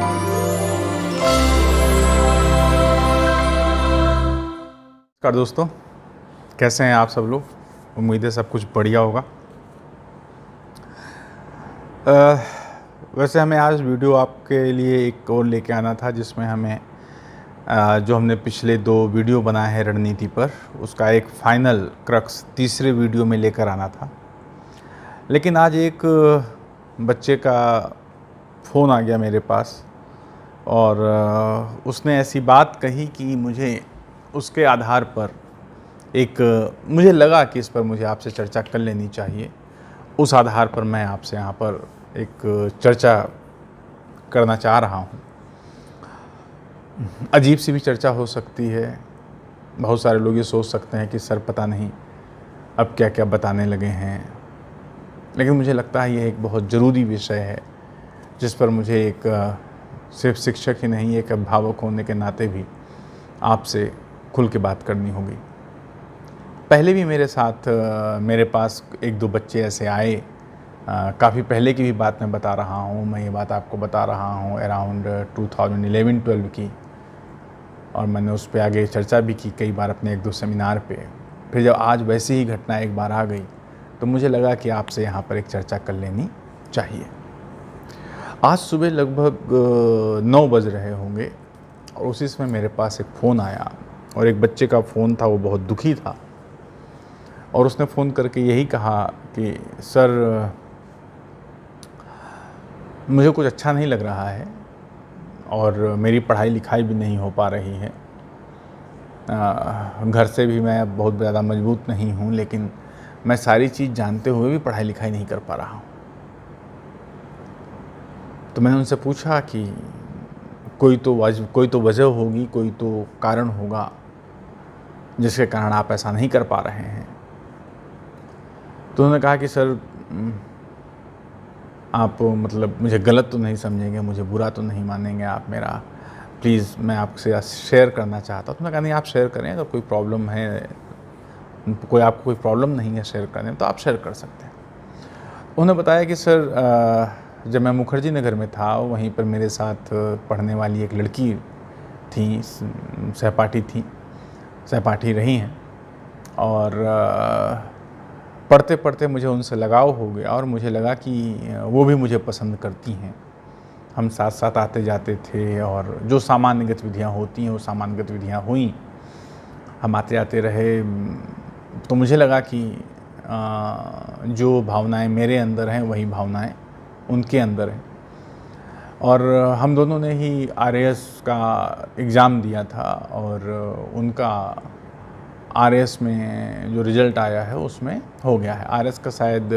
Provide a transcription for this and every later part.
नमस्कार दोस्तों, कैसे हैं आप सब लोग। उम्मीद है सब कुछ बढ़िया होगा। वैसे हमें आज वीडियो आपके लिए एक और लेके आना था, जिसमें हमें जो हमने पिछले 2 वीडियो बनाए हैं रणनीति पर, उसका एक फाइनल क्रक्स तीसरे वीडियो में लेकर आना था। लेकिन आज एक बच्चे का फ़ोन आ गया मेरे पास और उसने ऐसी बात कही कि मुझे उसके आधार पर मुझे लगा कि इस पर मुझे आपसे चर्चा कर लेनी चाहिए। उस आधार पर मैं आपसे यहाँ पर एक चर्चा करना चाह रहा हूँ। अजीब सी भी चर्चा हो सकती है। बहुत सारे लोग ये सोच सकते हैं कि सर पता नहीं अब क्या क्या बताने लगे हैं, लेकिन मुझे लगता है ये एक बहुत ज़रूरी विषय है, जिस पर मुझे एक सिर्फ शिक्षक ही नहीं, एक अभिभावक होने के नाते भी आपसे खुल के बात करनी होगी। पहले भी मेरे साथ मेरे पास 1-2 बच्चे ऐसे आए। काफ़ी पहले की भी बात मैं बता रहा हूँ। मैं ये बात आपको बता रहा हूँ अराउंड 2011-12 की, और मैंने उस पर आगे चर्चा भी की कई बार अपने 1-2 सेमिनार पे। फिर जब आज वैसी ही घटना एक बार आ गई, तो मुझे लगा कि आपसे यहाँ पर एक चर्चा कर लेनी चाहिए। आज सुबह लगभग 9 बज रहे होंगे और उसी समय मेरे पास एक फ़ोन आया, और एक बच्चे का फ़ोन था। वो बहुत दुखी था और उसने फ़ोन करके यही कहा कि सर मुझे कुछ अच्छा नहीं लग रहा है और मेरी पढ़ाई लिखाई भी नहीं हो पा रही है। घर से भी मैं बहुत ज़्यादा मजबूत नहीं हूँ, लेकिन मैं सारी चीज़ जानते हुए भी पढ़ाई लिखाई नहीं कर पा रहा हूँ। तो मैंने उनसे पूछा कि कोई तो वजह होगी, कोई तो कारण होगा जिसके कारण आप ऐसा नहीं कर पा रहे हैं। तो उन्होंने कहा कि सर आप मतलब मुझे गलत तो नहीं समझेंगे, मुझे बुरा तो नहीं मानेंगे आप मेरा, प्लीज़ मैं आपसे शेयर करना चाहता हूँ। तो मैंने कहा नहीं, आप शेयर करें। अगर कोई प्रॉब्लम है, आपको कोई प्रॉब्लम नहीं है शेयर करने में, तो आप शेयर कर सकते हैं। उन्होंने बताया कि सर जब मैं मुखर्जी नगर में था, वहीं पर मेरे साथ पढ़ने वाली एक लड़की थी, सहपाठी रही हैं, और पढ़ते पढ़ते मुझे उनसे लगाव हो गया और मुझे लगा कि वो भी मुझे पसंद करती हैं। हम साथ साथ आते जाते थे और जो सामान्य गतिविधियाँ होती हैं वो सामान्य गतिविधियाँ हुई। हम आते जाते रहे, तो मुझे लगा कि जो भावनाएं मेरे अंदर हैं वही भावनाएं उनके अंदर हैं। और हम दोनों ने ही आरएएस का एग्ज़ाम दिया था, और उनका आरएएस में जो रिज़ल्ट आया है उसमें हो गया है। आरएएस का शायद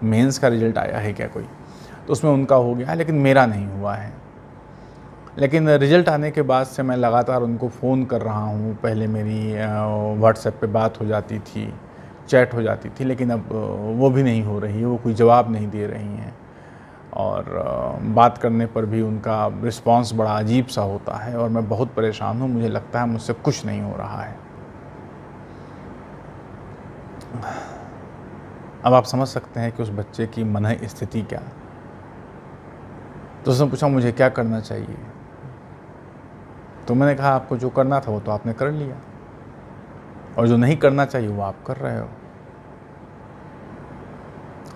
मेंस का रिज़ल्ट आया है क्या कोई, तो उसमें उनका हो गया है, लेकिन मेरा नहीं हुआ है। लेकिन रिज़ल्ट आने के बाद से मैं लगातार उनको फ़ोन कर रहा हूँ। पहले मेरी व्हाट्सएप पे बात हो जाती थी, चैट हो जाती थी, लेकिन अब वो भी नहीं हो रही है। वो कोई जवाब नहीं दे रही हैं, और बात करने पर भी उनका रिस्पॉन्स बड़ा अजीब सा होता है, और मैं बहुत परेशान हूँ। मुझे लगता है मुझसे कुछ नहीं हो रहा है। अब आप समझ सकते हैं कि उस बच्चे की मन स्थिति क्या। तो उसने पूछा मुझे क्या करना चाहिए। तो मैंने कहा आपको जो करना था वो तो आपने कर लिया, और जो नहीं करना चाहिए वो आप कर रहे हो।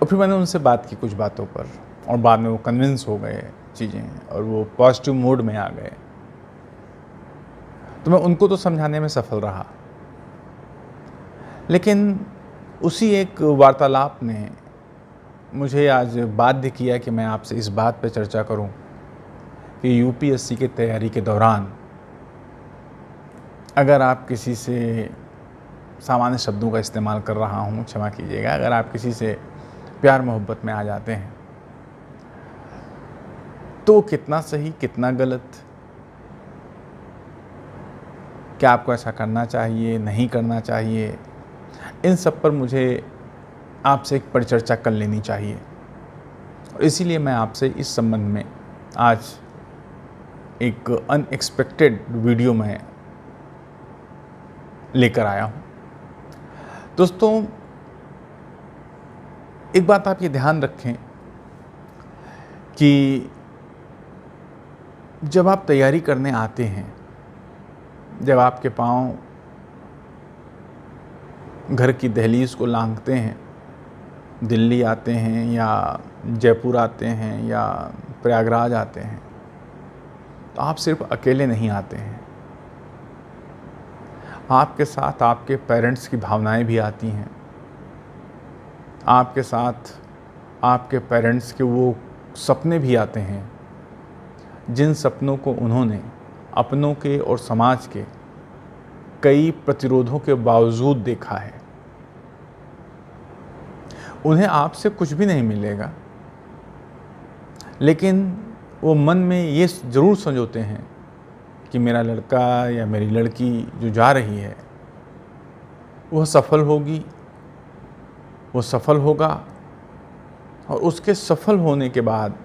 और फिर मैंने उनसे बात की कुछ बातों पर, और बाद में वो कन्विंस हो गए चीज़ें, और वो पॉजिटिव मूड में आ गए। तो मैं उनको तो समझाने में सफल रहा, लेकिन उसी एक वार्तालाप ने मुझे आज बाध्य किया कि मैं आपसे इस बात पर चर्चा करूं कि यूपीएससी की तैयारी के दौरान अगर आप किसी से, सामान्य शब्दों का इस्तेमाल कर रहा हूं, क्षमा कीजिएगा, अगर आप किसी से प्यार मोहब्बत में आ जाते हैं, तो कितना सही कितना गलत, क्या आपको ऐसा करना चाहिए, नहीं करना चाहिए, इन सब पर मुझे आपसे एक परिचर्चा कर लेनी चाहिए। और इसीलिए मैं आपसे इस संबंध में आज एक अनएक्सपेक्टेड वीडियो में लेकर आया हूँ। दोस्तों, एक बात आप ये ध्यान रखें कि जब आप तैयारी करने आते हैं, जब आपके पाँव घर की दहलीज को लांघते हैं, दिल्ली आते हैं या जयपुर आते हैं या प्रयागराज आते हैं, तो आप सिर्फ अकेले नहीं आते हैं, आपके साथ आपके पेरेंट्स की भावनाएं भी आती हैं। आपके साथ आपके पेरेंट्स के वो सपने भी आते हैं जिन सपनों को उन्होंने अपनों के और समाज के कई प्रतिरोधों के बावजूद देखा है। उन्हें आपसे कुछ भी नहीं मिलेगा, लेकिन वो मन में ये ज़रूर संजोते हैं कि मेरा लड़का या मेरी लड़की जो जा रही है वह सफल होगी, वो सफल होगा, और उसके सफल होने के बाद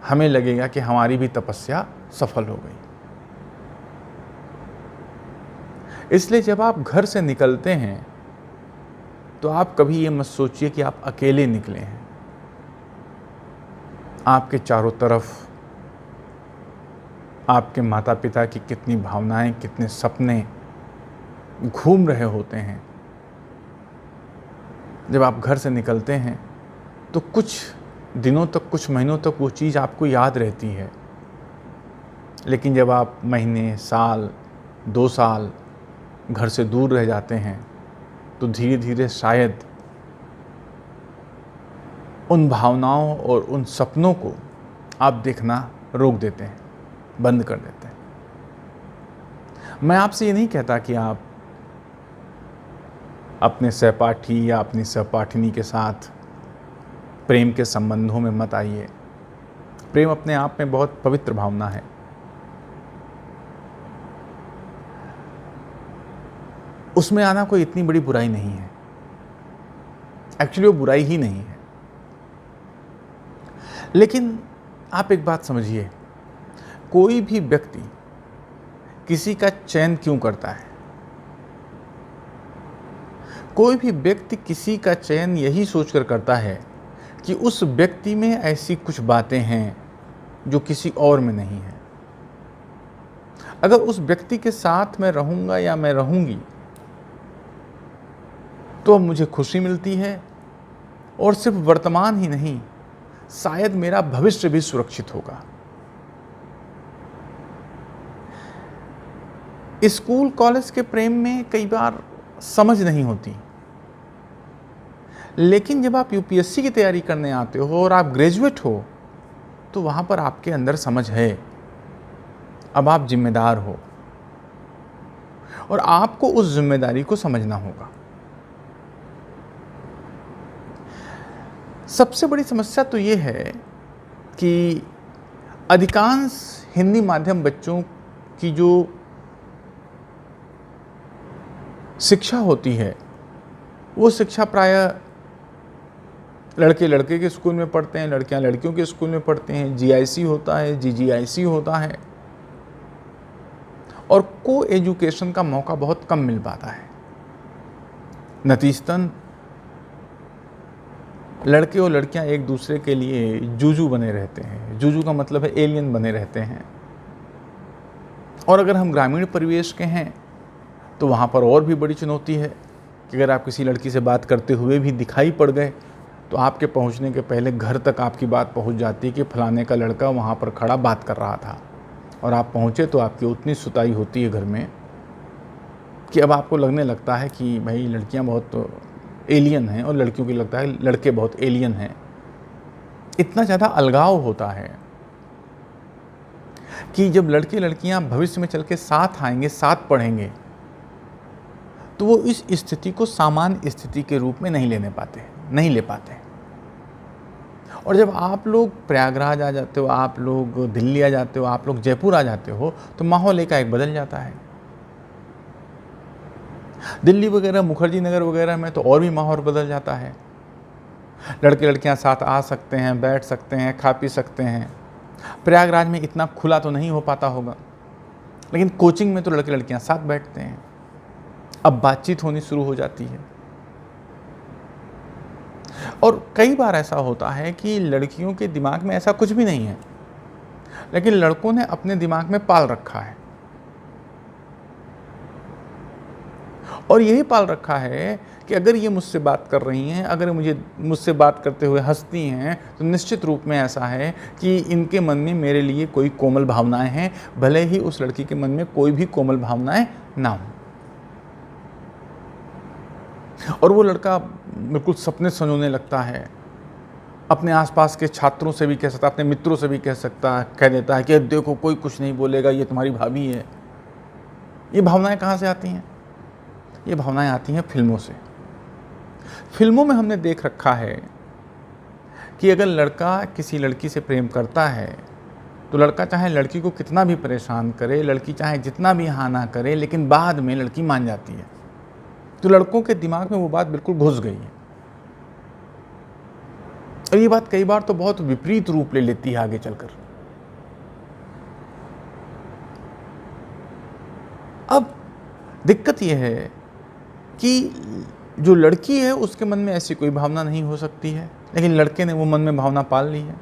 हमें लगेगा कि हमारी भी तपस्या सफल हो गई। इसलिए जब आप घर से निकलते हैं तो आप कभी ये मत सोचिए कि आप अकेले निकले हैं। आपके चारों तरफ आपके माता पिता की कितनी भावनाएं, कितने सपने घूम रहे होते हैं। जब आप घर से निकलते हैं तो कुछ दिनों तक, कुछ महीनों तक वो चीज़ आपको याद रहती है, लेकिन जब आप महीने, साल, 2 साल घर से दूर रह जाते हैं तो धीरे धीरे शायद उन भावनाओं और उन सपनों को आप देखना रोक देते हैं, बंद कर देते हैं। मैं आपसे ये नहीं कहता कि आप अपने सहपाठी या अपनी सहपाठिनी के साथ प्रेम के संबंधों में मत आइए। प्रेम अपने आप में बहुत पवित्र भावना है। उसमें आना कोई इतनी बड़ी बुराई नहीं है। एक्चुअली वो बुराई ही नहीं है। लेकिन आप एक बात समझिए, कोई भी व्यक्ति किसी का चयन क्यों करता है? कोई भी व्यक्ति किसी का चयन यही सोचकर करता है कि उस व्यक्ति में ऐसी कुछ बातें हैं जो किसी और में नहीं है। अगर उस व्यक्ति के साथ मैं रहूंगा या मैं रहूंगी तो मुझे खुशी मिलती है, और सिर्फ वर्तमान ही नहीं, शायद मेरा भविष्य भी सुरक्षित होगा। स्कूल कॉलेज के प्रेम में कई बार समझ नहीं होती, लेकिन जब आप यूपीएससी की तैयारी करने आते हो और आप ग्रेजुएट हो तो वहाँ पर आपके अंदर समझ है। अब आप जिम्मेदार हो और आपको उस जिम्मेदारी को समझना होगा। सबसे बड़ी समस्या तो ये है कि अधिकांश हिंदी माध्यम बच्चों की जो शिक्षा होती है वो शिक्षा प्रायः लड़के लड़के के स्कूल में पढ़ते हैं, लड़कियां लड़कियों के स्कूल में पढ़ते हैं। जीआईसी होता है, जीजीआईसी होता है, और को एजुकेशन का मौका बहुत कम मिल पाता है। नतीजतन लड़के और लड़कियां एक दूसरे के लिए जूजू बने रहते हैं। जूजू का मतलब है एलियन बने रहते हैं। और अगर हम ग्रामीण परिवेश के हैं तो वहाँ पर और भी बड़ी चुनौती है कि अगर आप किसी लड़की से बात करते हुए भी दिखाई पड़ गए तो आपके पहुँचने के पहले घर तक आपकी बात पहुँच जाती है कि फलाने का लड़का वहाँ पर खड़ा बात कर रहा था, और आप पहुँचे तो आपकी उतनी सुताई होती है घर में कि अब आपको लगने लगता है कि भाई लड़कियाँ बहुत एलियन हैं और लड़कियों को लगता है लड़के बहुत एलियन हैं। इतना ज़्यादा अलगाव होता है कि जब लड़के लड़कियां भविष्य में चल के साथ आएंगे, साथ पढ़ेंगे, तो वो इस स्थिति को सामान्य स्थिति के रूप में नहीं ले पाते। और जब आप लोग प्रयागराज आ जाते हो, आप लोग दिल्ली आ जाते हो, आप लोग जयपुर आ जाते हो, तो माहौल एकाएक बदल जाता है। दिल्ली वगैरह, मुखर्जी नगर वगैरह में तो और भी माहौल बदल जाता है। लड़के लड़कियां साथ आ सकते हैं, बैठ सकते हैं, खा पी सकते हैं। प्रयागराज में इतना खुला तो नहीं हो पाता होगा, लेकिन कोचिंग में तो लड़के लड़कियां साथ बैठते हैं। अब बातचीत होनी शुरू हो जाती है। और कई बार ऐसा होता है कि लड़कियों के दिमाग में ऐसा कुछ भी नहीं है। लेकिन लड़कों ने अपने दिमाग में पाल रखा है, और यही पाल रखा है कि अगर ये मुझसे बात कर रही हैं, अगर मुझसे बात करते हुए हंसती हैं, तो निश्चित रूप में ऐसा है कि इनके मन में मेरे लिए कोई कोमल भावनाएं हैं, भले ही उस लड़की के मन में कोई भी कोमल भावनाएं ना हो। और वो लड़का बिल्कुल सपने संजोने लगता है, अपने आसपास के छात्रों से भी कह सकता है, अपने मित्रों से भी कह देता है कि देखो कोई कुछ नहीं बोलेगा, ये तुम्हारी भाभी है। ये भावनाएं कहाँ से आती हैं? ये भावनाएं आती हैं फिल्मों से। फिल्मों में हमने देख रखा है कि अगर लड़का किसी लड़की से प्रेम करता है तो लड़का चाहे लड़की को कितना भी परेशान करे, लड़की चाहे जितना भी हाँ ना करे, लेकिन बाद में लड़की मान जाती है। तो लड़कों के दिमाग में वो बात बिल्कुल घुस गई है, और ये बात कई बार तो बहुत विपरीत रूप ले लेती है आगे चलकर। अब दिक्कत यह है कि जो लड़की है उसके मन में ऐसी कोई भावना नहीं हो सकती है, लेकिन लड़के ने वो मन में भावना पाल ली है।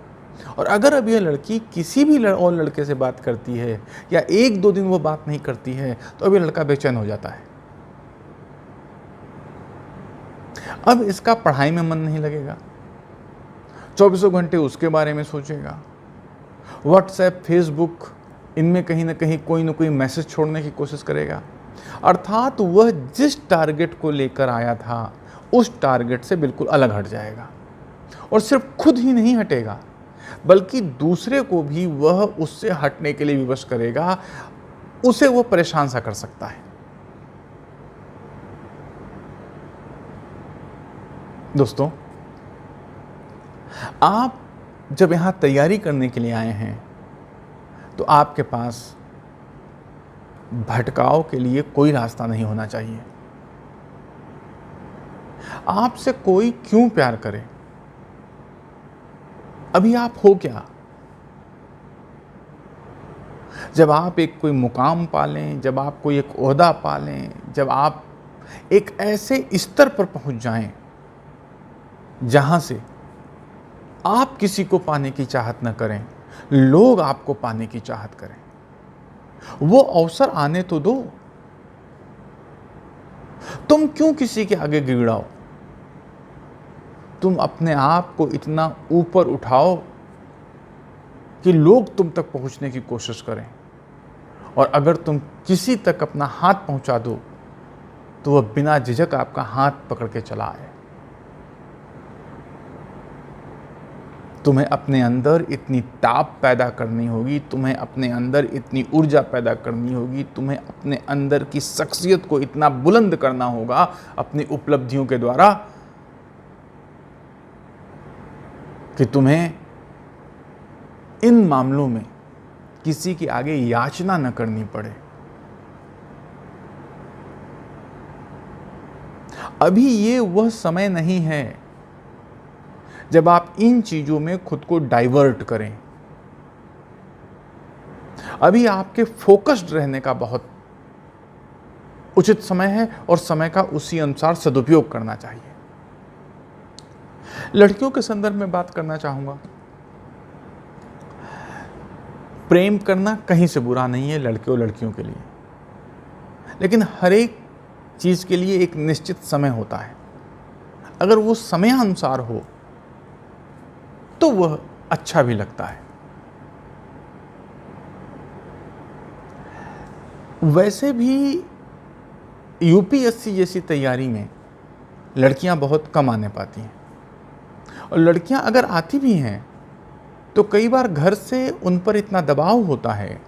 और अगर अब यह लड़की किसी भी और लड़के से बात करती है या 1-2 दिन वो बात नहीं करती है, तो अभी लड़का बेचैन हो जाता है। अब इसका पढ़ाई में मन नहीं लगेगा, 24 घंटे उसके बारे में सोचेगा, व्हाट्सएप, फेसबुक, इनमें कहीं ना कहीं कोई ना कोई मैसेज छोड़ने की कोशिश करेगा। अर्थात वह जिस टारगेट को लेकर आया था उस टारगेट से बिल्कुल अलग हट जाएगा, और सिर्फ खुद ही नहीं हटेगा बल्कि दूसरे को भी वह उससे हटने के लिए विवश करेगा, उसे वो परेशान सा कर सकता है। दोस्तों, आप जब यहां तैयारी करने के लिए आए हैं तो आपके पास भटकाव के लिए कोई रास्ता नहीं होना चाहिए। आपसे कोई क्यों प्यार करे? अभी आप हो क्या? जब आप एक कोई मुकाम पालें, जब आप कोई एक ओहदा पालें, जब आप एक ऐसे स्तर पर पहुंच जाएं जहां से आप किसी को पाने की चाहत न करें, लोग आपको पाने की चाहत करें, वो अवसर आने तो दो। तुम क्यों किसी के आगे गिड़ाओ? तुम अपने आप को इतना ऊपर उठाओ कि लोग तुम तक पहुंचने की कोशिश करें, और अगर तुम किसी तक अपना हाथ पहुंचा दो तो वह बिना झिझक आपका हाथ पकड़ के चला आए। तुम्हें अपने अंदर इतनी ताप पैदा करनी होगी, तुम्हें अपने अंदर इतनी ऊर्जा पैदा करनी होगी, तुम्हें अपने अंदर की शख्सियत को इतना बुलंद करना होगा अपनी उपलब्धियों के द्वारा कि तुम्हें इन मामलों में किसी के आगे याचना न करनी पड़े। अभी ये वह समय नहीं है जब आप इन चीजों में खुद को डाइवर्ट करें। अभी आपके फोकस्ड रहने का बहुत उचित समय है, और समय का उसी अनुसार सदुपयोग करना चाहिए। लड़कियों के संदर्भ में बात करना चाहूंगा। प्रेम करना कहीं से बुरा नहीं है लड़के और लड़कियों के लिए, लेकिन हर एक चीज के लिए एक निश्चित समय होता है। अगर वो समयानुसार हो तो वह अच्छा भी लगता है। वैसे भी यूपीएससी जैसी तैयारी में लड़कियां बहुत कम आने पाती हैं, और लड़कियां अगर आती भी हैं तो कई बार घर से उन पर इतना दबाव होता है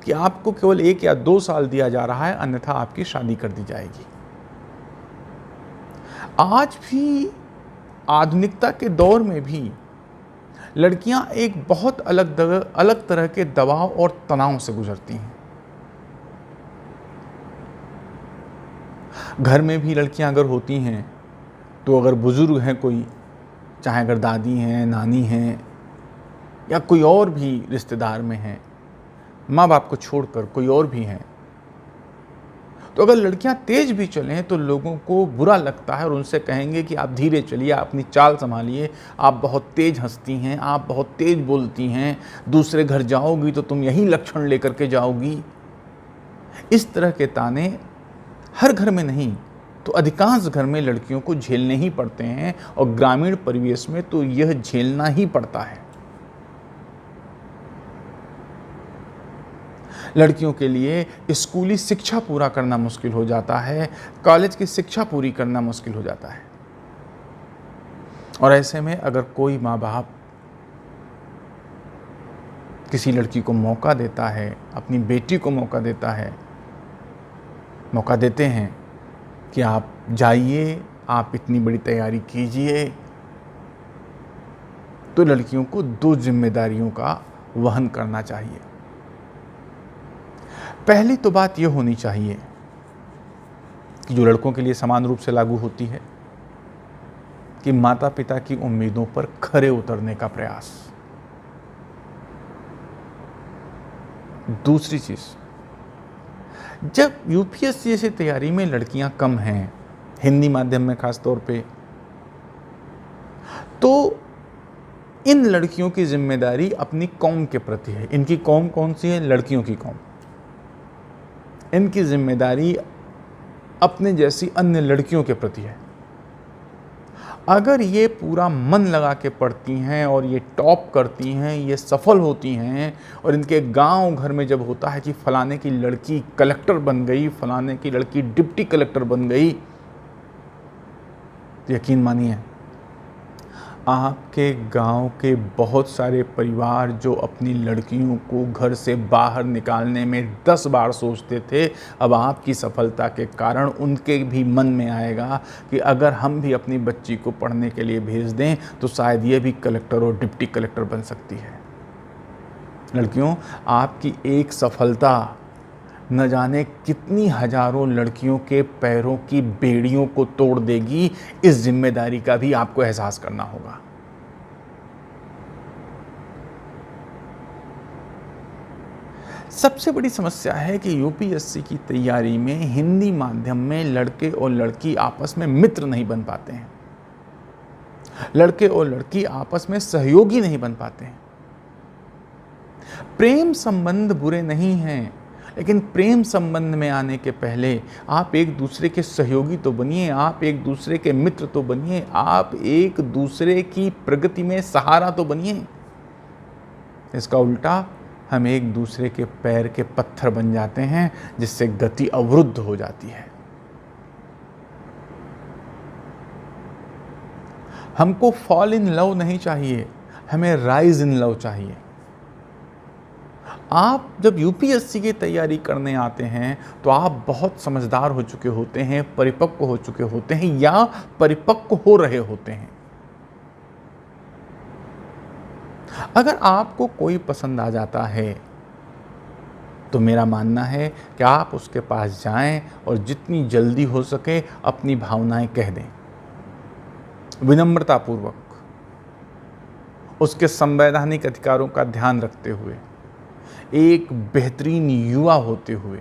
कि आपको केवल 1 या 2 साल दिया जा रहा है, अन्यथा आपकी शादी कर दी जाएगी। आज भी आधुनिकता के दौर में भी लड़कियां एक बहुत अलग तरह के दबाव और तनाव से गुजरती हैं। घर में भी लड़कियां अगर होती हैं तो अगर बुजुर्ग हैं कोई, चाहे अगर दादी हैं, नानी हैं, या कोई और भी रिश्तेदार में हैं, माँ बाप को छोड़कर कोई और भी हैं, तो अगर लड़कियां तेज भी चलें तो लोगों को बुरा लगता है और उनसे कहेंगे कि आप धीरे चलिए, आप अपनी चाल संभालिए, आप बहुत तेज हंसती हैं, आप बहुत तेज बोलती हैं, दूसरे घर जाओगी तो तुम यही लक्षण लेकर के जाओगी। इस तरह के ताने हर घर में नहीं तो अधिकांश घर में लड़कियों को झेलने ही पड़ते हैं, और ग्रामीण परिवेश में तो यह झेलना ही पड़ता है। लड़कियों के लिए स्कूली शिक्षा पूरा करना मुश्किल हो जाता है, कॉलेज की शिक्षा पूरी करना मुश्किल हो जाता है। और ऐसे में अगर कोई माँ बाप किसी लड़की को मौका देता है, अपनी बेटी को मौका देते हैं कि आप जाइए, आप इतनी बड़ी तैयारी कीजिए, तो लड़कियों को 2 जिम्मेदारियों का वहन करना चाहिए। पहली तो बात यह होनी चाहिए कि जो लड़कों के लिए समान रूप से लागू होती है कि माता पिता की उम्मीदों पर खरे उतरने का प्रयास। दूसरी चीज, जब यूपीएससी जैसी तैयारी में लड़कियां कम हैं, हिंदी माध्यम में खास तौर पे, तो इन लड़कियों की जिम्मेदारी अपनी कौम के प्रति है। इनकी कौम कौन सी है? लड़कियों की कौम। इनकी जिम्मेदारी अपने जैसी अन्य लड़कियों के प्रति है। अगर ये पूरा मन लगा के पढ़ती हैं और ये टॉप करती हैं, ये सफल होती हैं, और इनके गांव घर में जब होता है कि फलाने की लड़की कलेक्टर बन गई, फलाने की लड़की डिप्टी कलेक्टर बन गई, तो यकीन मानिए आपके गांव के बहुत सारे परिवार जो अपनी लड़कियों को घर से बाहर निकालने में 10 बार सोचते थे, अब आपकी सफलता के कारण उनके भी मन में आएगा कि अगर हम भी अपनी बच्ची को पढ़ने के लिए भेज दें तो शायद ये भी कलेक्टर और डिप्टी कलेक्टर बन सकती है। लड़कियों, आपकी एक सफलता न जाने कितनी हजारों लड़कियों के पैरों की बेड़ियों को तोड़ देगी। इस जिम्मेदारी का भी आपको एहसास करना होगा। सबसे बड़ी समस्या है कि यूपीएससी की तैयारी में हिंदी माध्यम में लड़के और लड़की आपस में मित्र नहीं बन पाते हैं, लड़के और लड़की आपस में सहयोगी नहीं बन पाते हैं। प्रेम संबंध बुरे नहीं हैं, लेकिन प्रेम संबंध में आने के पहले आप एक दूसरे के सहयोगी तो बनिए, आप एक दूसरे के मित्र तो बनिए, आप एक दूसरे की प्रगति में सहारा तो बनिए। इसका उल्टा हम एक दूसरे के पैर के पत्थर बन जाते हैं, जिससे गति अवरुद्ध हो जाती है। हमको फॉल इन लव नहीं चाहिए, हमें राइज इन लव चाहिए। आप जब यूपीएससी की तैयारी करने आते हैं तो आप बहुत समझदार हो चुके होते हैं, परिपक्व हो चुके होते हैं, या परिपक्व हो रहे होते हैं। अगर आपको कोई पसंद आ जाता है तो मेरा मानना है कि आप उसके पास जाएं और जितनी जल्दी हो सके अपनी भावनाएं कह दें, विनम्रतापूर्वक, उसके संवैधानिक अधिकारों का ध्यान रखते हुए, एक बेहतरीन युवा होते हुए,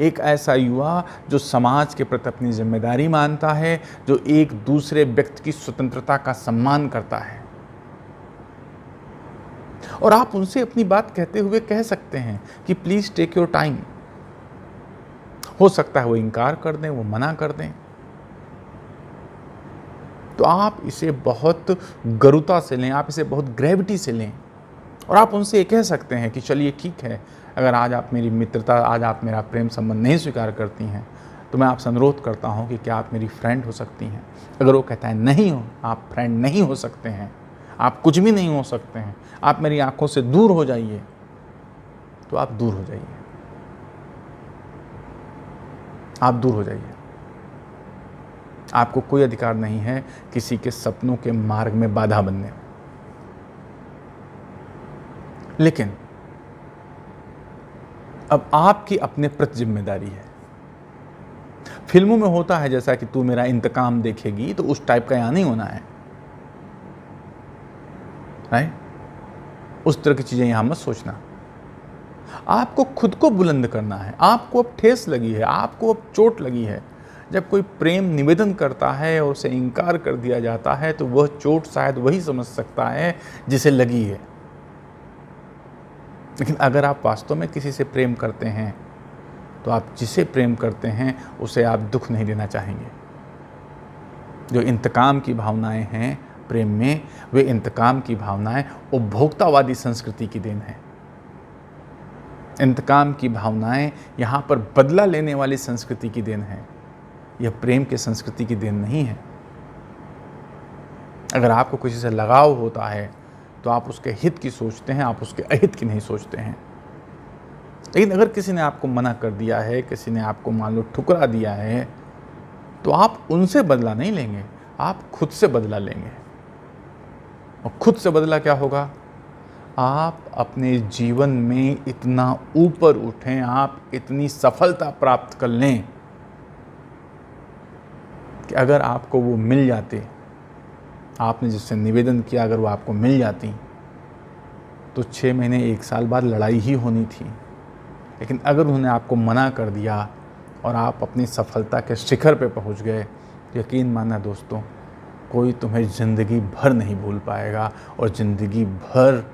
एक ऐसा युवा जो समाज के प्रति अपनी जिम्मेदारी मानता है, जो एक दूसरे व्यक्ति की स्वतंत्रता का सम्मान करता है। और आप उनसे अपनी बात कहते हुए कह सकते हैं कि प्लीज टेक योर टाइम। हो सकता है वो इनकार कर दें, वो मना कर दें, तो आप इसे बहुत गरुता से लें, आप इसे बहुत ग्रेविटी से लें, और आप उनसे ये कह सकते हैं कि चलिए ठीक है, अगर आज आप मेरी मित्रता, आज आप मेरा प्रेम संबंध नहीं स्वीकार करती हैं तो मैं आपसे अनुरोध करता हूं कि क्या आप मेरी फ्रेंड हो सकती हैं। अगर वो कहता है नहीं हो, आप फ्रेंड नहीं हो सकते हैं, आप कुछ भी नहीं हो सकते हैं, आप मेरी आंखों से दूर हो जाइए, तो आप दूर हो जाइए, आप दूर हो जाइए। आपको कोई अधिकार नहीं है किसी के सपनों के मार्ग में बाधा बनने। लेकिन अब आपकी अपने प्रति जिम्मेदारी है। फिल्मों में होता है जैसा कि तू मेरा इंतकाम देखेगी, तो उस टाइप का यहां नहीं होना है, राइट? उस तरह की चीजें यहां मत सोचना। आपको खुद को बुलंद करना है। आपको अब ठेस लगी है, आपको अब चोट लगी है। जब कोई प्रेम निवेदन करता है और उसे इनकार कर दिया जाता है तो वह चोट शायद वही समझ सकता है जिसे लगी है। लेकिन अगर आप वास्तव में किसी से प्रेम करते हैं तो आप जिसे प्रेम करते हैं उसे आप दुख नहीं देना चाहेंगे। जो इंतकाम की भावनाएं हैं प्रेम में, वे इंतकाम की भावनाएं उपभोक्तावादी संस्कृति की देन है। इंतकाम की भावनाएं यहाँ पर बदला लेने वाली संस्कृति की देन है। यह प्रेम की संस्कृति की देन नहीं है। अगर आपको किसी से लगाव होता है तो आप उसके हित की सोचते हैं, आप उसके अहित की नहीं सोचते हैं। लेकिन अगर किसी ने आपको मना कर दिया है, किसी ने आपको मान लो ठुकरा दिया है, तो आप उनसे बदला नहीं लेंगे, आप खुद से बदला लेंगे। और खुद से बदला क्या होगा? आप अपने जीवन में इतना ऊपर उठें, आप इतनी सफलता प्राप्त कर लें कि अगर आपको वो मिल जाते, आपने जिससे निवेदन किया, अगर वो आपको मिल जाती तो 6 महीने 1 साल बाद लड़ाई ही होनी थी। लेकिन अगर उन्होंने आपको मना कर दिया और आप अपनी सफलता के शिखर पे पहुंच गए, यकीन मानना दोस्तों, कोई तुम्हें ज़िंदगी भर नहीं भूल पाएगा और ज़िंदगी भर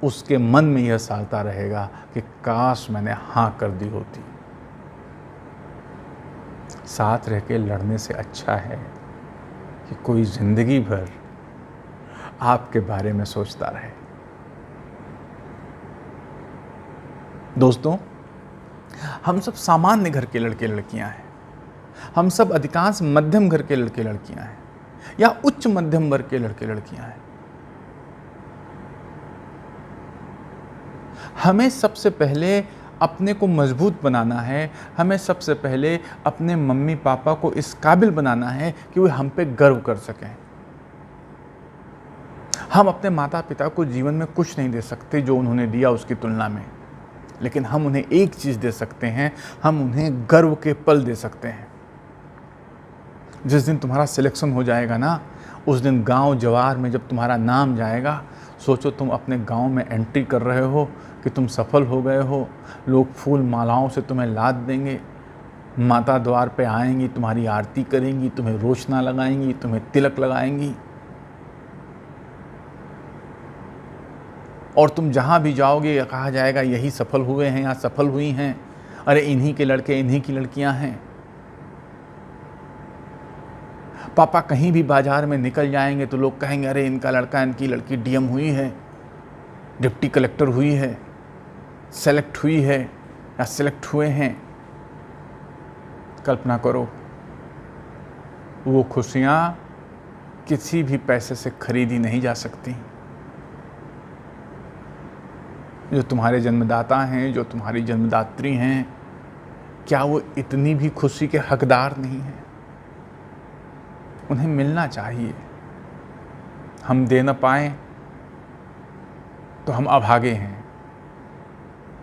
उसके मन में यह सालता रहेगा कि काश मैंने हाँ कर दी होती। साथ रह के लड़ने से अच्छा है कि कोई ज़िंदगी भर आपके बारे में सोचता रहे। दोस्तों, हम सब सामान्य घर के लड़के लड़कियां हैं। हम सब अधिकांश मध्यम घर के लड़के लड़कियां हैं या उच्च मध्यम वर्ग के लड़के लड़कियां हैं। हमें सबसे पहले अपने को मजबूत बनाना है। हमें सबसे पहले अपने मम्मी पापा को इस काबिल बनाना है कि वे हम पे गर्व कर सकें। हम अपने माता पिता को जीवन में कुछ नहीं दे सकते जो उन्होंने दिया उसकी तुलना में, लेकिन हम उन्हें एक चीज़ दे सकते हैं, हम उन्हें गर्व के पल दे सकते हैं। जिस दिन तुम्हारा सिलेक्शन हो जाएगा ना, उस दिन गांव जवार में जब तुम्हारा नाम जाएगा, सोचो तुम अपने गांव में एंट्री कर रहे हो कि तुम सफल हो गए हो। लोग फूल मालाओं से तुम्हें लाद देंगे, माता द्वार पे आएंगी, तुम्हारी आरती करेंगी, तुम्हें रोशना लगाएंगी, तुम्हें तिलक लगाएंगी, और तुम जहाँ भी जाओगे कहा जाएगा यही सफल हुए हैं या सफल हुई हैं, अरे इन्हीं के लड़के, इन्हीं की लड़कियां हैं। पापा कहीं भी बाजार में निकल जाएंगे तो लोग कहेंगे अरे इनका लड़का, इनकी लड़की डीएम हुई है, डिप्टी कलेक्टर हुई है, सेलेक्ट हुई है या सेलेक्ट हुए हैं। कल्पना करो, वो खुशियाँ किसी भी पैसे से खरीदी नहीं जा सकती। जो तुम्हारे जन्मदाता हैं, जो तुम्हारी जन्मदात्री हैं, क्या वो इतनी भी खुशी के हकदार नहीं हैं? उन्हें मिलना चाहिए। हम दे न पाएं तो हम अभागे हैं।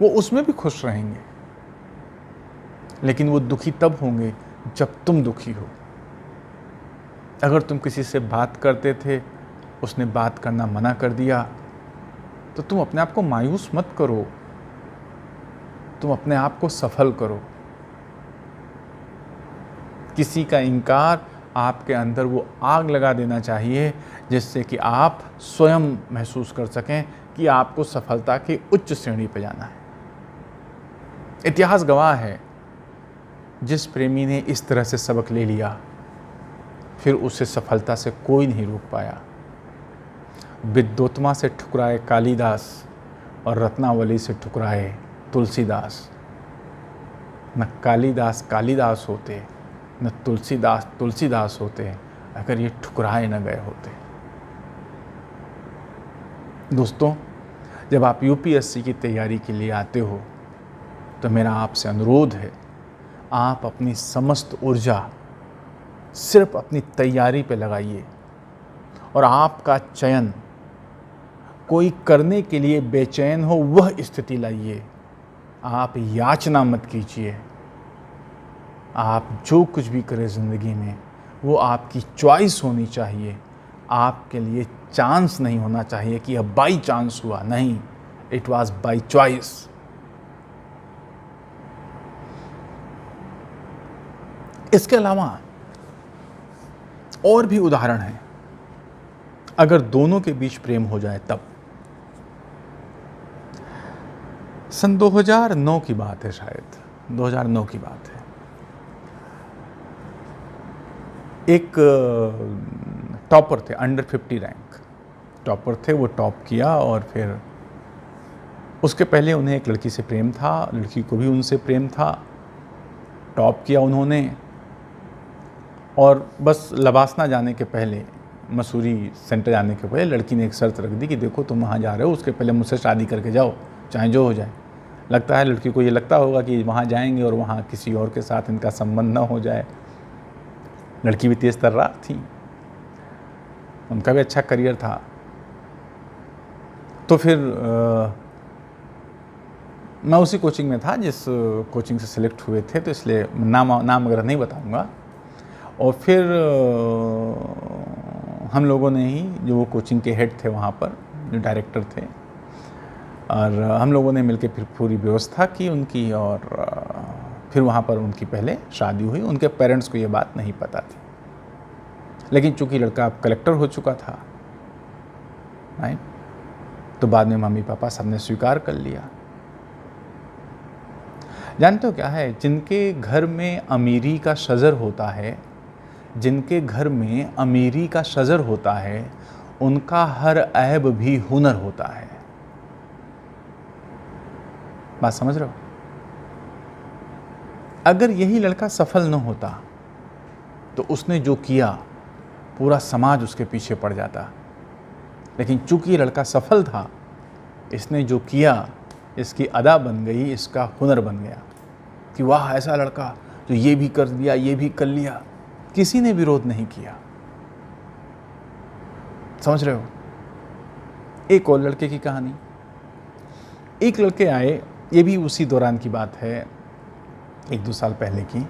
वो उसमें भी खुश रहेंगे, लेकिन वो दुखी तब होंगे जब तुम दुखी हो। अगर तुम किसी से बात करते थे, उसने बात करना मना कर दिया, तो तुम अपने आप को मायूस मत करो, तुम अपने आप को सफल करो। किसी का इनकार आपके अंदर वो आग लगा देना चाहिए जिससे कि आप स्वयं महसूस कर सकें कि आपको सफलता की उच्च श्रेणी पर जाना है। इतिहास गवाह है, जिस प्रेमी ने इस तरह से सबक ले लिया, फिर उसे सफलता से कोई नहीं रोक पाया। विद्योत्मा से ठुकराए कालिदास और रत्नावली से ठुकराए तुलसीदास। न कालिदास कालिदास होते, न तुलसीदास तुलसीदास होते अगर ये ठुकराए न गए होते। दोस्तों, जब आप यूपीएससी की तैयारी के लिए आते हो तो मेरा आपसे अनुरोध है, आप अपनी समस्त ऊर्जा सिर्फ अपनी तैयारी पे लगाइए और आपका चयन कोई करने के लिए बेचैन हो वह स्थिति लाइए। आप याचना मत कीजिए। आप जो कुछ भी करें ज़िंदगी में वो आपकी चॉइस होनी चाहिए। आपके लिए चांस नहीं होना चाहिए कि अब बाई चांस हुआ, नहीं, इट वाज बाई चॉइस। इसके अलावा और भी उदाहरण हैं। अगर दोनों के बीच प्रेम हो जाए तब। सन 2009 की बात है, शायद 2009 की बात है। एक टॉपर थे, अंडर 50 रैंक टॉपर थे। वो टॉप किया और फिर उसके पहले उन्हें एक लड़की से प्रेम था, लड़की को भी उनसे प्रेम था। टॉप किया उन्होंने और बस लबासना जाने के पहले, मसूरी सेंटर जाने के पहले लड़की ने एक शर्त रख दी कि देखो तुम वहाँ जा रहे हो, उसके पहले मुझसे शादी करके जाओ, चाहे जो हो जाए। लगता है लड़की को ये लगता होगा कि वहाँ जाएंगे और वहाँ किसी और के साथ इनका संबंध न हो जाए। लड़की भी तेज़ तर्रार थी, उनका भी अच्छा करियर था। तो फिर मैं उसी कोचिंग में था जिस कोचिंग से सिलेक्ट हुए थे, तो इसलिए नाम वगैरह नहीं बताऊंगा। और फिर हम लोगों ने ही, जो वो कोचिंग के हेड थे वहाँ पर, जो डायरेक्टर थे, और हम लोगों ने मिलकर फिर पूरी व्यवस्था की उनकी। और फिर वहाँ पर उनकी पहले शादी हुई। उनके पेरेंट्स को ये बात नहीं पता थी, लेकिन चूंकि लड़का अब कलेक्टर हो चुका था, राइट, तो बाद में मम्मी पापा सबने स्वीकार कर लिया। जानते हो क्या है, जिनके घर में अमीरी का शजर होता है, जिनके घर में अमीरी का शजर होता है, उनका हर ऐब भी हुनर होता है। बात समझ रहे हो? अगर यही लड़का सफल न होता तो उसने जो किया पूरा समाज उसके पीछे पड़ जाता। लेकिन चूंकि लड़का सफल था, इसने जो किया इसकी अदा बन गई, इसका हुनर बन गया कि वाह ऐसा लड़का जो ये भी कर दिया, ये भी कर लिया, किसी ने विरोध नहीं किया। समझ रहे हो? एक और लड़के की कहानी। एक लड़के आए, ये भी उसी दौरान की बात है, 1-2 साल पहले की।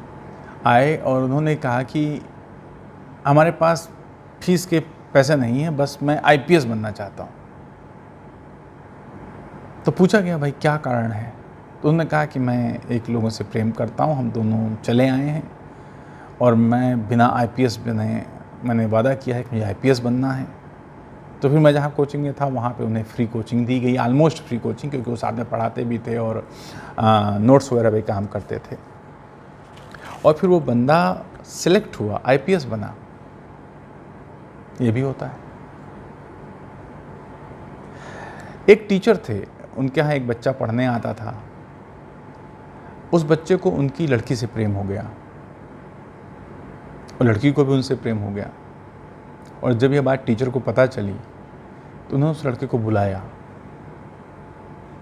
आए और उन्होंने कहा कि हमारे पास फीस के पैसे नहीं है, बस मैं आईपीएस बनना चाहता हूँ। तो पूछा गया भाई क्या कारण है? तो उन्होंने कहा कि मैं एक लोगों से प्रेम करता हूँ, हम दोनों चले आए हैं और मैं बिना आईपीएस बने, मैंने वादा किया है कि मुझे आईपीएस बनना है। तो फिर मैं जहाँ कोचिंग में था वहाँ पे उन्हें फ्री कोचिंग दी गई, ऑलमोस्ट फ्री कोचिंग, क्योंकि वो साथ में पढ़ाते भी थे और नोट्स वगैरह भी काम करते थे। और फिर वो बंदा सिलेक्ट हुआ, आईपीएस बना। ये भी होता है। एक टीचर थे, उनके यहाँ एक बच्चा पढ़ने आता था। उस बच्चे को उनकी लड़की से प्रेम हो गया और लड़की को भी उनसे प्रेम हो गया। और जब यह बात टीचर को पता चली तो उन्होंने उस लड़के को बुलाया।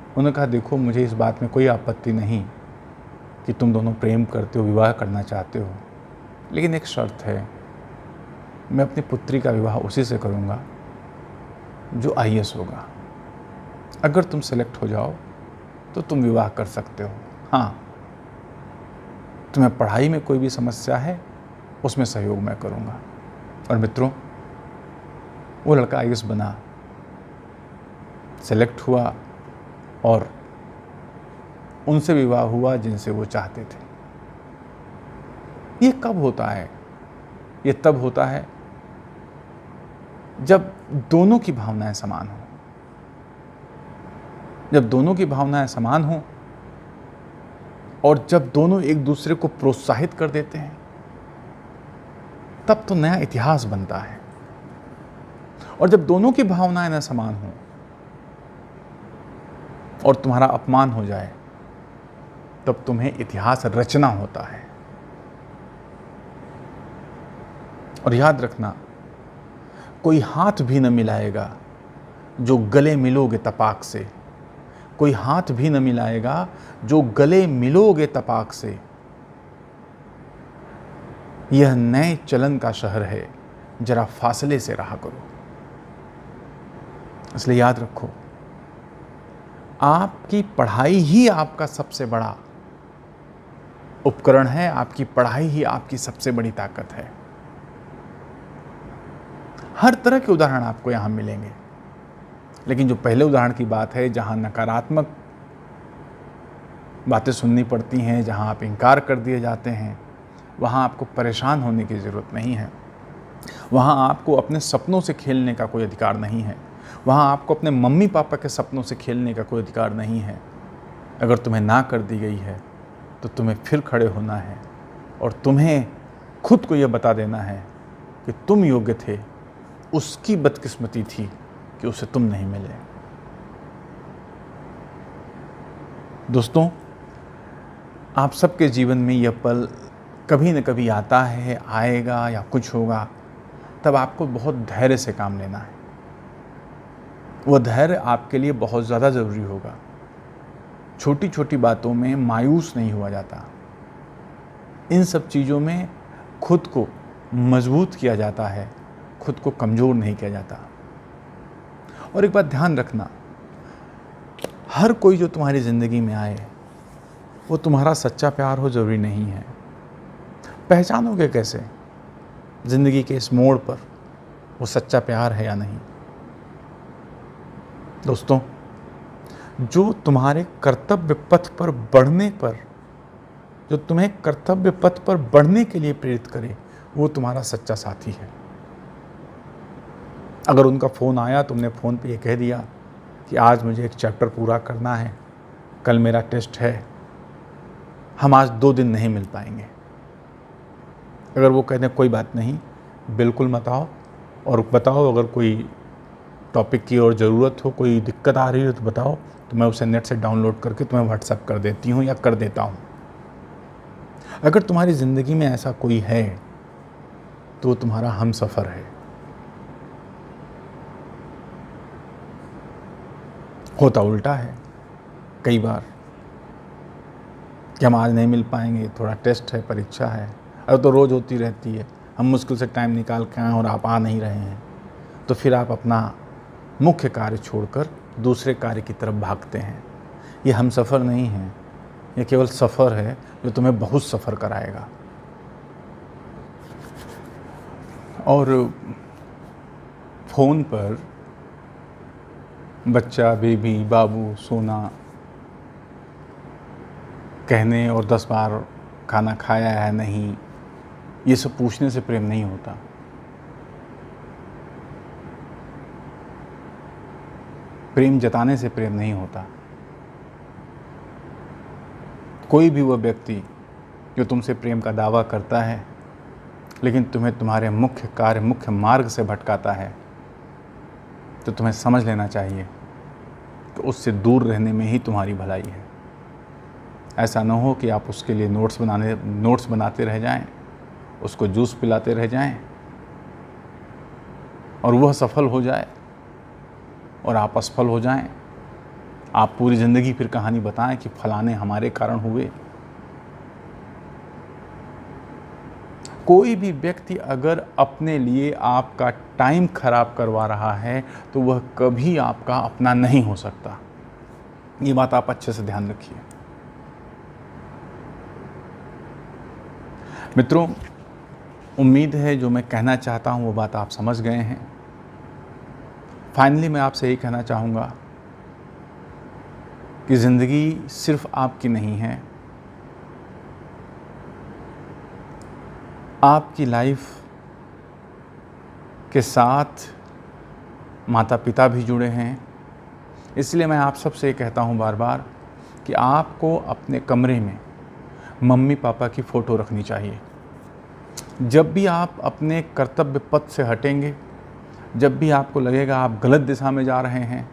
उन्होंने कहा देखो, मुझे इस बात में कोई आपत्ति नहीं कि तुम दोनों प्रेम करते हो, विवाह करना चाहते हो, लेकिन एक शर्त है, मैं अपनी पुत्री का विवाह उसी से करूँगा जो आईएएस होगा। अगर तुम सेलेक्ट हो जाओ तो तुम विवाह कर सकते हो। हाँ, तुम्हें पढ़ाई में कोई भी समस्या है उसमें सहयोग मैं करूँगा। और मित्रों, वो लड़का आईएएस बना, सेलेक्ट हुआ और उनसे विवाह हुआ जिनसे वो चाहते थे। ये कब होता है? ये तब होता है जब दोनों की भावनाएं समान हो। जब दोनों की भावनाएं समान हो और जब दोनों एक दूसरे को प्रोत्साहित कर देते हैं, तब तो नया इतिहास बनता है। और जब दोनों की भावनाएं न समान हो और तुम्हारा अपमान हो जाए, तब तुम्हें इतिहास रचना होता है। और याद रखना, कोई हाथ भी न मिलाएगा जो गले मिलोगे तपाक से। कोई हाथ भी न मिलाएगा जो गले मिलोगे तपाक से। यह नए चलन का शहर है, जरा फासले से रहा करो। इसलिए याद रखो, आपकी पढ़ाई ही आपका सबसे बड़ा उपकरण है, आपकी पढ़ाई ही आपकी सबसे बड़ी ताकत है। हर तरह के उदाहरण आपको यहां मिलेंगे, लेकिन जो पहले उदाहरण की बात है, जहां नकारात्मक बातें सुननी पड़ती हैं, जहां आप इनकार कर दिए जाते हैं, वहाँ आपको परेशान होने की ज़रूरत नहीं है। वहाँ आपको अपने सपनों से खेलने का कोई अधिकार नहीं है। वहाँ आपको अपने मम्मी पापा के सपनों से खेलने का कोई अधिकार नहीं है। अगर तुम्हें ना कर दी गई है तो तुम्हें फिर खड़े होना है और तुम्हें खुद को यह बता देना है कि तुम योग्य थे, उसकी बदकिस्मती थी कि उसे तुम नहीं मिले। दोस्तों, आप सबके जीवन में यह पल कभी न कभी आता है, आएगा या कुछ होगा, तब आपको बहुत धैर्य से काम लेना है। वह धैर्य आपके लिए बहुत ज़्यादा ज़रूरी होगा। छोटी छोटी बातों में मायूस नहीं हुआ जाता। इन सब चीज़ों में खुद को मजबूत किया जाता है, खुद को कमज़ोर नहीं किया जाता। और एक बात ध्यान रखना, हर कोई जो तुम्हारी ज़िंदगी में आए वो तुम्हारा सच्चा प्यार हो ज़रूरी नहीं है। पहचानोगे कैसे ज़िंदगी के इस मोड़ पर वो सच्चा प्यार है या नहीं? दोस्तों, जो तुम्हारे कर्तव्य पथ पर बढ़ने पर, जो तुम्हें कर्तव्य पथ पर बढ़ने के लिए प्रेरित करे, वो तुम्हारा सच्चा साथी है। अगर उनका फ़ोन आया, तुमने फ़ोन पे ये कह दिया कि आज मुझे एक चैप्टर पूरा करना है, कल मेरा टेस्ट है, हम आज 2 दिन नहीं मिल पाएंगे। अगर वो कहते हैं कोई बात नहीं, बिल्कुल मत आओ, और बताओ अगर कोई टॉपिक की और ज़रूरत हो, कोई दिक्कत आ रही हो तो बताओ, तो मैं उसे नेट से डाउनलोड करके तुम्हें व्हाट्सएप कर देती हूँ या कर देता हूँ। अगर तुम्हारी ज़िंदगी में ऐसा कोई है तो वो तुम्हारा हमसफ़र है। होता उल्टा है कई बार कि हम आज नहीं मिल पाएंगे, थोड़ा टेस्ट है, परीक्षा है। अब तो रोज़ होती रहती है, हम मुश्किल से टाइम निकाल के आए और आप आ नहीं रहे हैं, तो फिर आप अपना मुख्य कार्य छोड़कर दूसरे कार्य की तरफ भागते हैं। ये हमसफ़र नहीं है, ये केवल सफ़र है जो तुम्हें बहुत सफ़र कराएगा। और फ़ोन पर बच्चा, बेबी, बाबू, सोना कहने और 10 बार खाना खाया है नहीं, ये सब पूछने से प्रेम नहीं होता। प्रेम जताने से प्रेम नहीं होता। कोई भी वह व्यक्ति जो तुमसे प्रेम का दावा करता है लेकिन तुम्हें तुम्हारे मुख्य कार्य, मुख्य मार्ग से भटकाता है, तो तुम्हें समझ लेना चाहिए कि उससे दूर रहने में ही तुम्हारी भलाई है। ऐसा न हो कि आप उसके लिए नोट्स बनाते रह जाएं, उसको जूस पिलाते रह जाएं और वह सफल हो जाए और आप असफल हो जाएं। आप पूरी ज़िंदगी फिर कहानी बताएं कि फलाने हमारे कारण हुए। कोई भी व्यक्ति अगर अपने लिए आपका टाइम खराब करवा रहा है तो वह कभी आपका अपना नहीं हो सकता। ये बात आप अच्छे से ध्यान रखिए। मित्रों, उम्मीद है जो मैं कहना चाहता हूँ वो बात आप समझ गए हैं। फाइनली मैं आपसे यही कहना चाहूँगा कि ज़िंदगी सिर्फ आपकी नहीं है, आपकी लाइफ के साथ माता पिता भी जुड़े हैं। इसलिए मैं आप सबसे ये कहता हूँ बार बार कि आपको अपने कमरे में मम्मी पापा की फ़ोटो रखनी चाहिए। जब भी आप अपने कर्तव्य पथ से हटेंगे, जब भी आपको लगेगा आप गलत दिशा में जा रहे हैं,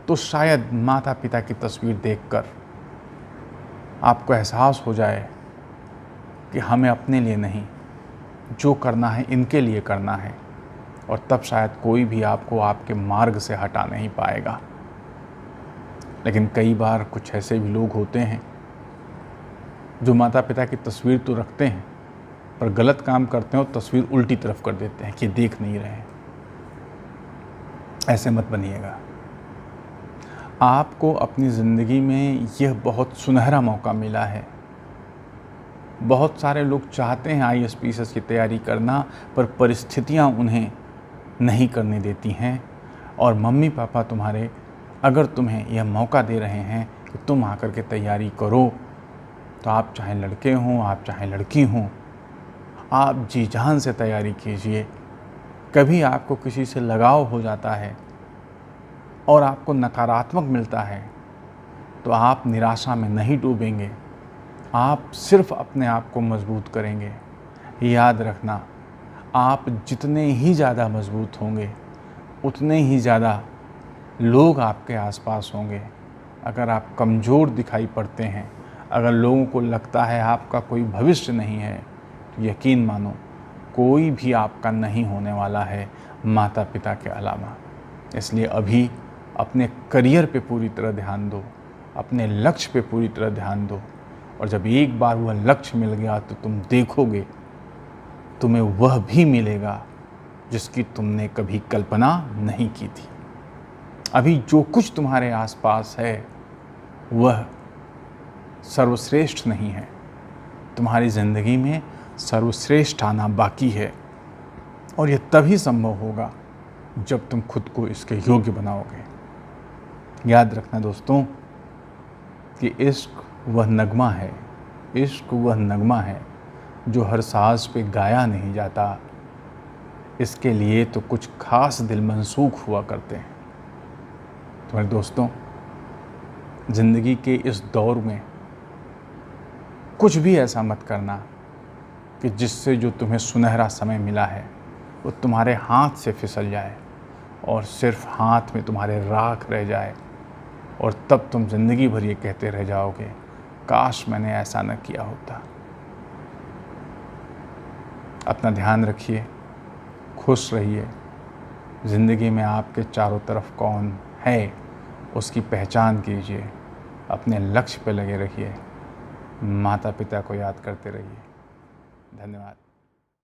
तो शायद माता पिता की तस्वीर देखकर आपको एहसास हो जाए कि हमें अपने लिए नहीं, जो करना है इनके लिए करना है, और तब शायद कोई भी आपको आपके मार्ग से हटा नहीं पाएगा। लेकिन कई बार कुछ ऐसे भी लोग होते हैं जो माता पिता की तस्वीर तो रखते हैं पर गलत काम करते हैं और तस्वीर उल्टी तरफ कर देते हैं कि देख नहीं रहे हैं। ऐसे मत बनिएगा। आपको अपनी ज़िंदगी में यह बहुत सुनहरा मौका मिला है। बहुत सारे लोग चाहते हैं IAS की तैयारी करना, पर परिस्थितियां उन्हें नहीं करने देती हैं। और मम्मी पापा तुम्हारे अगर तुम्हें यह मौका दे रहे हैं कि तुम आकर के तैयारी करो, तो आप चाहे लड़के हों, आप चाहे लड़की हों, आप जी जान से तैयारी कीजिए। कभी आपको किसी से लगाव हो जाता है और आपको नकारात्मक मिलता है तो आप निराशा में नहीं डूबेंगे, आप सिर्फ अपने आप को मजबूत करेंगे। याद रखना, आप जितने ही ज़्यादा मजबूत होंगे उतने ही ज़्यादा लोग आपके आसपास होंगे। अगर आप कमज़ोर दिखाई पड़ते हैं, अगर लोगों को लगता है आपका कोई भविष्य नहीं है, तो यकीन मानो कोई भी आपका नहीं होने वाला है माता पिता के अलावा। इसलिए अभी अपने करियर पे पूरी तरह ध्यान दो, अपने लक्ष्य पे पूरी तरह ध्यान दो, और जब एक बार वह लक्ष्य मिल गया तो तुम देखोगे तुम्हें वह भी मिलेगा जिसकी तुमने कभी कल्पना नहीं की थी। अभी जो कुछ तुम्हारे आसपास है वह सर्वश्रेष्ठ नहीं है। तुम्हारी ज़िंदगी में सर्वश्रेष्ठ आना बाकी है, और यह तभी संभव होगा जब तुम खुद को इसके योग्य बनाओगे। याद रखना दोस्तों कि इश्क वह नगमा है, इश्क वह नगमा है जो हर सांस पे गाया नहीं जाता। इसके लिए तो कुछ खास दिल मनसूख हुआ करते हैं। तो मेरे दोस्तों, ज़िंदगी के इस दौर में कुछ भी ऐसा मत करना कि जिससे जो तुम्हें सुनहरा समय मिला है वो तुम्हारे हाथ से फिसल जाए और सिर्फ हाथ में तुम्हारे राख रह जाए, और तब तुम ज़िंदगी भर ये कहते रह जाओगे काश मैंने ऐसा न किया होता। अपना ध्यान रखिए, खुश रहिए। ज़िंदगी में आपके चारों तरफ कौन है उसकी पहचान कीजिए, अपने लक्ष्य पे लगे रहिए, माता पिता को याद करते रहिए। धन्यवाद।